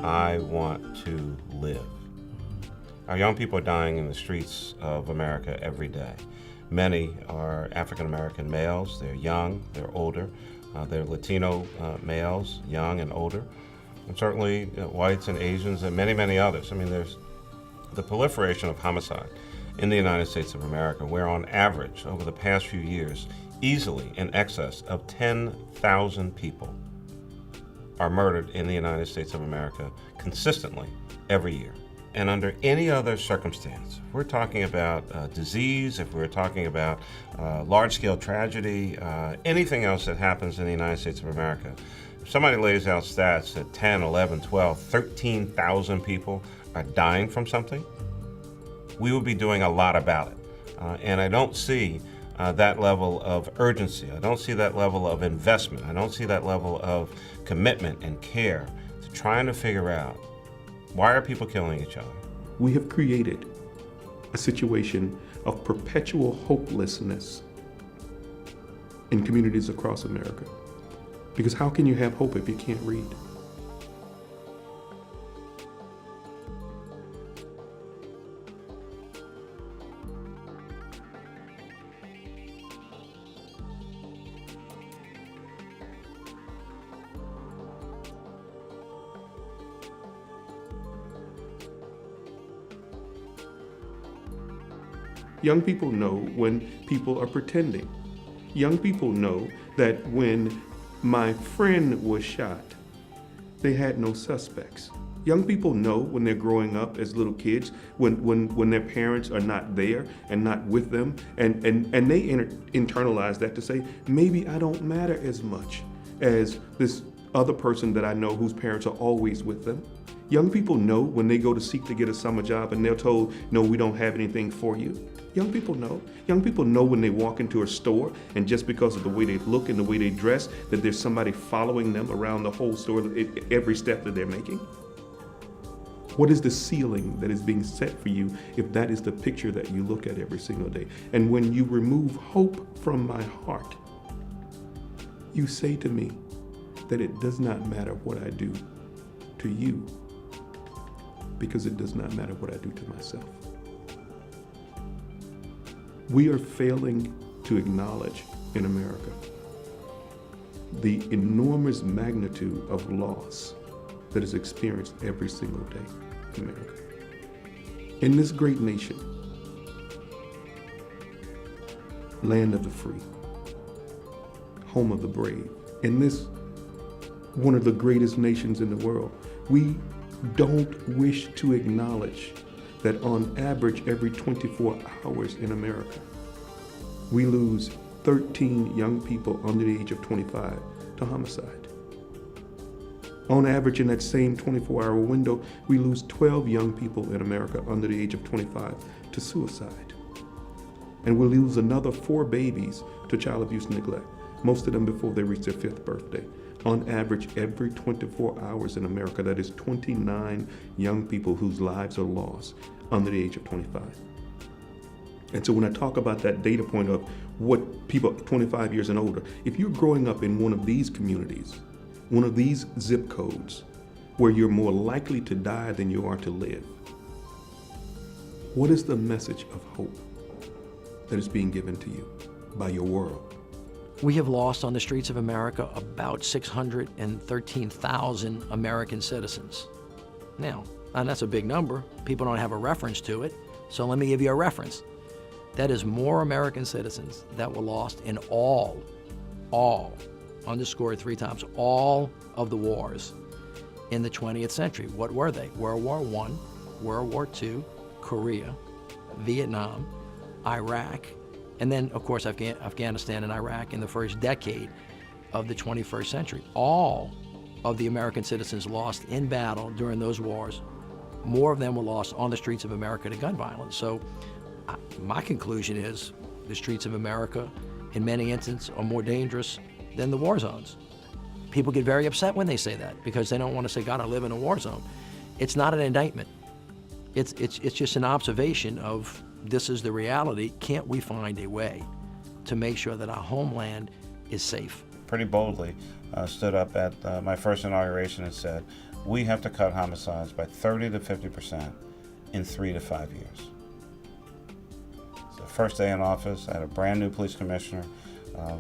I want to live. Our young people are dying in the streets of America every day. Many are African American males. They're young, they're older. They're Latino males, young and older. And certainly whites and Asians and many, many others. I mean, there's the proliferation of homicide in the United States of America, where on average, over the past few years, easily in excess of 10,000 people are murdered in the United States of America consistently every year. And under any other circumstance, if we're talking about disease, if we're talking about large-scale tragedy, anything else that happens in the United States of America, if somebody lays out stats that 10, 11, 12, 13,000 people are dying from something, we will be doing a lot about it. And I don't see that level of urgency. I don't see that level of investment. I don't see that level of commitment and care to trying to figure out, why are people killing each other? We have created a situation of perpetual hopelessness in communities across America. Because how can you have hope if you can't read? Young people know when people are pretending. Young people know that when my friend was shot, they had no suspects. Young people know when they're growing up as little kids, when their parents are not there and not with them, and they internalize that to say, maybe I don't matter as much as this other person that I know whose parents are always with them. Young people know when they go to seek to get a summer job and they're told, no, we don't have anything for you. Young people know. Young people know when they walk into a store and just because of the way they look and the way they dress, that there's somebody following them around the whole store every step that they're making. What is the ceiling that is being set for you if that is the picture that you look at every single day? And when you remove hope from my heart, you say to me that it does not matter what I do to you, because it does not matter what I do to myself. We are failing to acknowledge in America the enormous magnitude of loss that is experienced every single day in America. In this great nation, land of the free, home of the brave, in this one of the greatest nations in the world, we don't wish to acknowledge that on average every 24 hours in America, we lose 13 young people under the age of 25 to homicide. On average in that same 24-hour window, we lose 12 young people in America under the age of 25 to suicide. And we'll lose another 4 babies to child abuse and neglect, most of them before they reach their 5th birthday. On average, every 24 hours in America, that is 29 young people whose lives are lost under the age of 25. And so when I talk about that data point of what people 25 years and older, if you're growing up in one of these communities, one of these zip codes, where you're more likely to die than you are to live, what is the message of hope that is being given to you by your world? We have lost on the streets of America about 613,000 American citizens. Now, and that's a big number. People don't have a reference to it. So let me give you a reference. That is more American citizens that were lost in all, underscored 3 times, all of the wars in the 20th century. What were they? World War I, World War II, Korea, Vietnam, Iraq, and then, of course, Afghanistan and Iraq in the first decade of the 21st century. All of the American citizens lost in battle during those wars, more of them were lost on the streets of America to gun violence. So my conclusion is the streets of America, in many instances, are more dangerous than the war zones. People get very upset when they say that because they don't want to say, God, I live in a war zone. It's not an indictment. It's just an observation of this is the reality. Can't we find a way to make sure that our homeland is safe? Pretty boldly stood up at my first inauguration and said, we have to cut homicides by 30 to 50% in 3 to 5 years. So first day in office, I had a brand new police commissioner.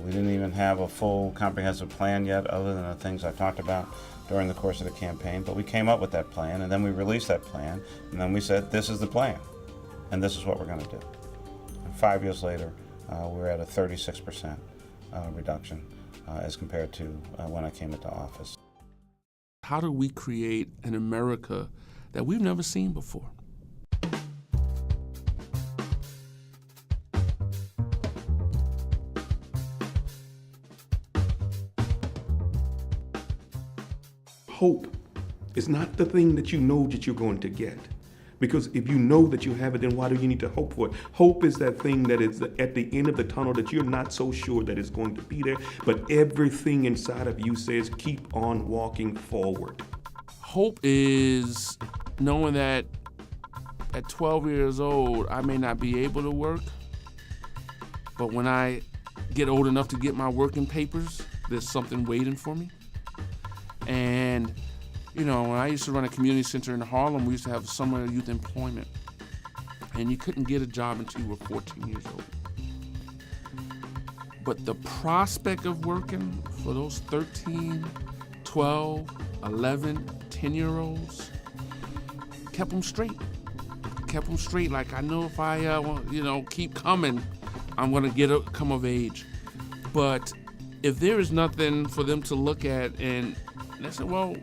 We didn't even have a full comprehensive plan yet, other than the things I talked about during the course of the campaign, but we came up with that plan, and then we released that plan, and then we said, this is the plan, and this is what we're going to do. And 5 years later, we're at a 36% reduction as compared to when I came into office. How do we create an America that we've never seen before? Hope is not the thing that you know that you're going to get. Because if you know that you have it, then why do you need to hope for it? Hope is that thing that is at the end of the tunnel that you're not so sure that it's going to be there, but everything inside of you says keep on walking forward. Hope is knowing that at 12 years old, I may not be able to work, but when I get old enough to get my working papers, there's something waiting for me. And, you know, when I used to run a community center in Harlem, we used to have summer youth employment. And you couldn't get a job until you were 14 years old. But the prospect of working for those 13, 12, 11, 10-year-olds kept them straight. Kept them straight. Like, I know if I, keep coming, I'm going to come of age. But if there is nothing for them to look at and they say, well,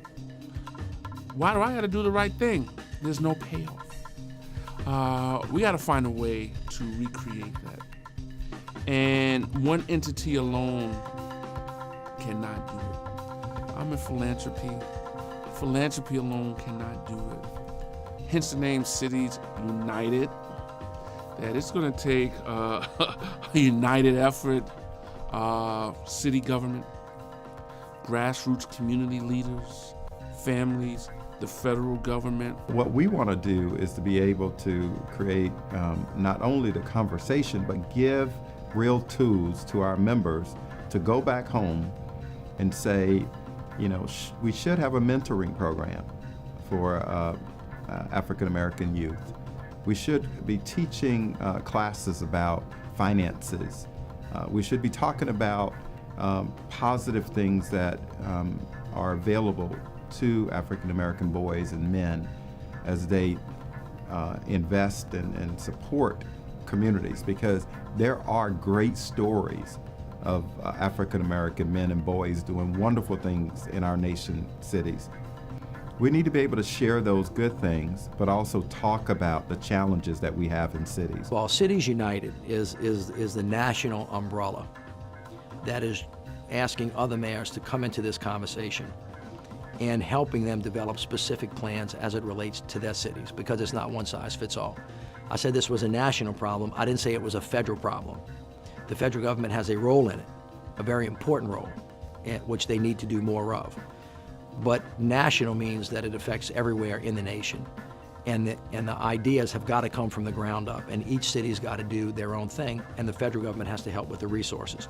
why do I got to do the right thing? There's no payoff. We got to find a way to recreate that. And one entity alone cannot do it. I'm in philanthropy. Philanthropy alone cannot do it. Hence the name Cities United. That it's going to take a united effort, city government, grassroots community leaders, families, the federal government. What we want to do is to be able to create not only the conversation, but give real tools to our members to go back home and say, we should have a mentoring program for African American youth. We should be teaching classes about finances. We should be talking about positive things that are available to African American boys and men as they invest and support communities, because there are great stories of African American men and boys doing wonderful things in our nation cities. We need to be able to share those good things, but also talk about the challenges that we have in cities. Well, Cities United is the national umbrella that is asking other mayors to come into this conversation and helping them develop specific plans as it relates to their cities, because it's not one size fits all. I said this was a national problem. I didn't say it was a federal problem. The federal government has a role in it, a very important role, which they need to do more of. But national means that it affects everywhere in the nation. And the ideas have got to come from the ground up, and each city's got to do their own thing, and the federal government has to help with the resources.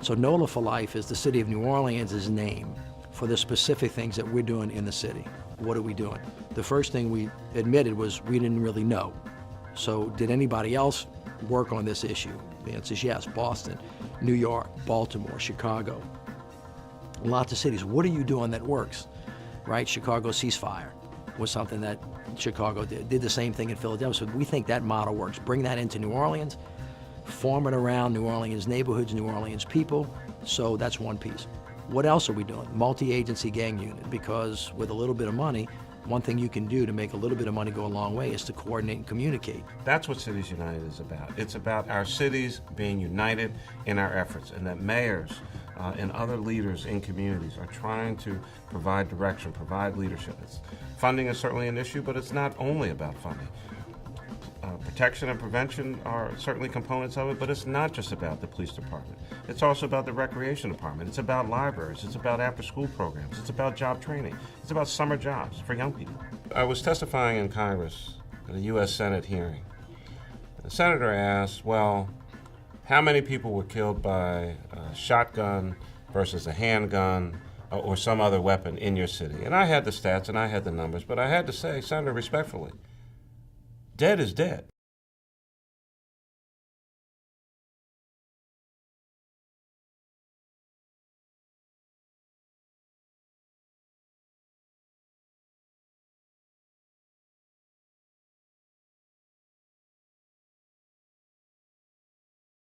So NOLA for Life is the City of New Orleans' name for the specific things that we're doing in the city. What are we doing? The first thing we admitted was we didn't really know. So did anybody else work on this issue? The answer is yes. Boston, New York, Baltimore, Chicago, lots of cities. What are you doing that works, right? Chicago ceasefire was something that Chicago did the same thing in Philadelphia. So we think that model works. Bring that into New Orleans, form it around New Orleans neighborhoods, New Orleans people. So that's one piece. What else are we doing? Multi-agency gang unit, because with a little bit of money, one thing you can do to make a little bit of money go a long way is to coordinate and communicate. That's what Cities United is about. It's about our cities being united in our efforts, and that mayors and other leaders in communities are trying to provide direction, provide leadership. Funding is certainly an issue, but it's not only about funding. Protection and prevention are certainly components of it, but it's not just about the police department. It's also about the recreation department. It's about libraries. It's about after-school programs. It's about job training. It's about summer jobs for young people. I was testifying in Congress at a U.S. Senate hearing. The senator asked, well, how many people were killed by a shotgun versus a handgun or some other weapon in your city. And I had the stats and I had the numbers, but I had to say, Senator, respectfully, dead is dead.